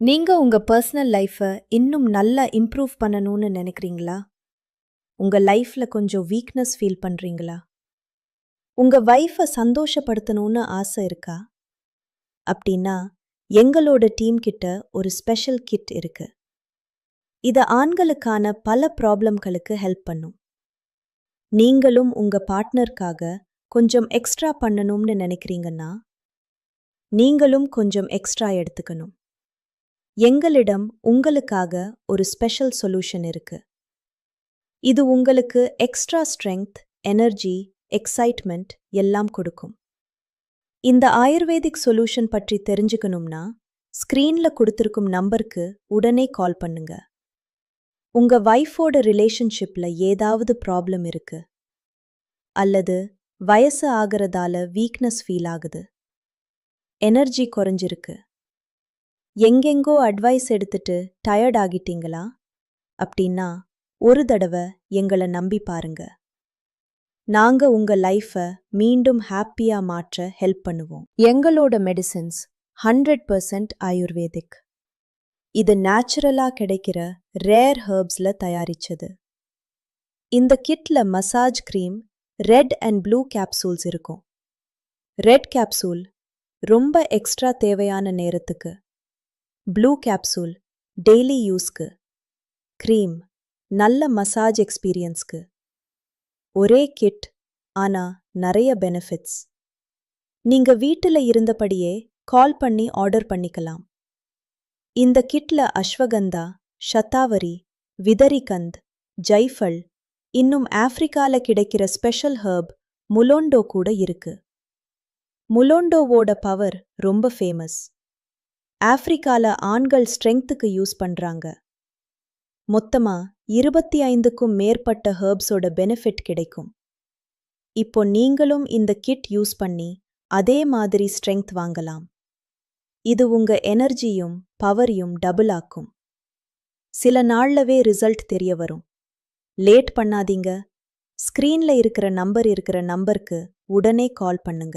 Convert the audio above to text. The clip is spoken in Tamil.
நீங்க உங்க பர்சனல் லைஃபை இன்னும் நல்லா இம்ப்ரூவ் பண்ணணும்னு நினைக்கிறீங்களா? உங்க லைஃப்ல கொஞ்சம் வீக்னஸ் ஃபீல் பண்றீங்களா? உங்க வைஃபை சந்தோஷப்படுத்தணும்னு ஆசை இருக்கா? அப்படின்னா எங்களோட டீம் கிட்ட ஒரு ஸ்பெஷல் கிட் இருக்கு. இது ஆண்களுக்கான பல ப்ராப்ளம்களுக்கு ஹெல்ப் பண்ணும். நீங்களும் உங்க பார்ட்னருக்காக கொஞ்சம் எக்ஸ்ட்ரா பண்ணணும்னு நினைக்கிறீங்கன்னா நீங்களும் கொஞ்சம் எக்ஸ்ட்ரா எடுத்துக்கணும். எங்களிடம் உங்களுக்காக ஒரு ஸ்பெஷல் சொல்யூஷன் இருக்கு. இது உங்களுக்கு எக்ஸ்ட்ரா ஸ்ட்ரெங்த், எனர்ஜி, எக்ஸைட்மெண்ட் எல்லாம் கொடுக்கும். இந்த ஆயுர்வேதிக் சொல்யூஷன் பற்றி தெரிஞ்சுக்கணும்னா ஸ்கிரீன்ல கொடுத்திருக்கும் நம்பருக்கு உடனே கால் பண்ணுங்க. உங்க வைஃபோட ரிலேஷன்ஷிப்ல ஏதாவது ப்ராப்ளம் இருக்கு, அல்லது வயசு ஆகிறதால வீக்னஸ் ஃபீல் ஆகுது, எனர்ஜி குறைஞ்சிருக்கு, எங்கெங்கோ அட்வைஸ் எடுத்துட்டு டயர்ட் ஆகிட்டீங்களா? அப்படின்னா ஒரு தடவை எங்களை நம்பி பாருங்க. நாங்க உங்க லைஃபை மீண்டும் ஹாப்பியா மாற்ற ஹெல்ப் பண்ணுவோம். எங்களோட மெடிசின்ஸ் 100% ஆயுர்வேதிக். இது நேச்சுரலா கிடைக்கிற ரேர் ஹெர்ப்ஸ்ல தயாரிச்சது. இந்த கிட்ல massage cream, red and blue capsules இருக்கும். ரெட் கேப்சூல் ரொம்ப எக்ஸ்ட்ரா தேவையான நேரத்துக்கு, ப்ளூ கேப்சூல் டெய்லி யூஸ்க்கு, கிரீம் நல்ல மசாஜ் எக்ஸ்பீரியன்ஸ்க்கு. ஒரே கிட், ஆனா நிறைய பெனிஃபிட்ஸ். நீங்க வீட்டுல இருந்தபடியே கால் பண்ணி ஆர்டர் பண்ணிக்கலாம். இந்த கிட்ல அஸ்வகந்தா, ஷதாவரி, விதரிகந்த், ஜைஃபல், இன்னும் ஆப்பிரிக்கால கிடைக்கிற ஸ்பெஷல் ஹெர்ப் முலோண்டோ கூட இருக்கு. முலோண்டோவோட பவர் ரொம்ப ஃபேமஸ். ஆப்பிரிக்கால ஆண்கள் ஸ்ட்ரெங்த்துக்கு யூஸ் பண்றாங்க. மொத்தமா 25க்கும் மேற்பட்ட ஹெர்ப்ஸோட பெனிஃபிட் கிடைக்கும். இப்போ நீங்களும் இந்த கிட் யூஸ் பண்ணி அதே மாதிரி ஸ்ட்ரெங்த் வாங்கலாம். இது உங்க எனர்ஜியும் பவரையும் டபுள் ஆக்கும். சில நாள்லவே ரிசல்ட் தெரிய வரும். லேட் பண்ணாதீங்க. ஸ்கிரீன்ல இருக்கிற நம்பருக்கு உடனே கால் பண்ணுங்க.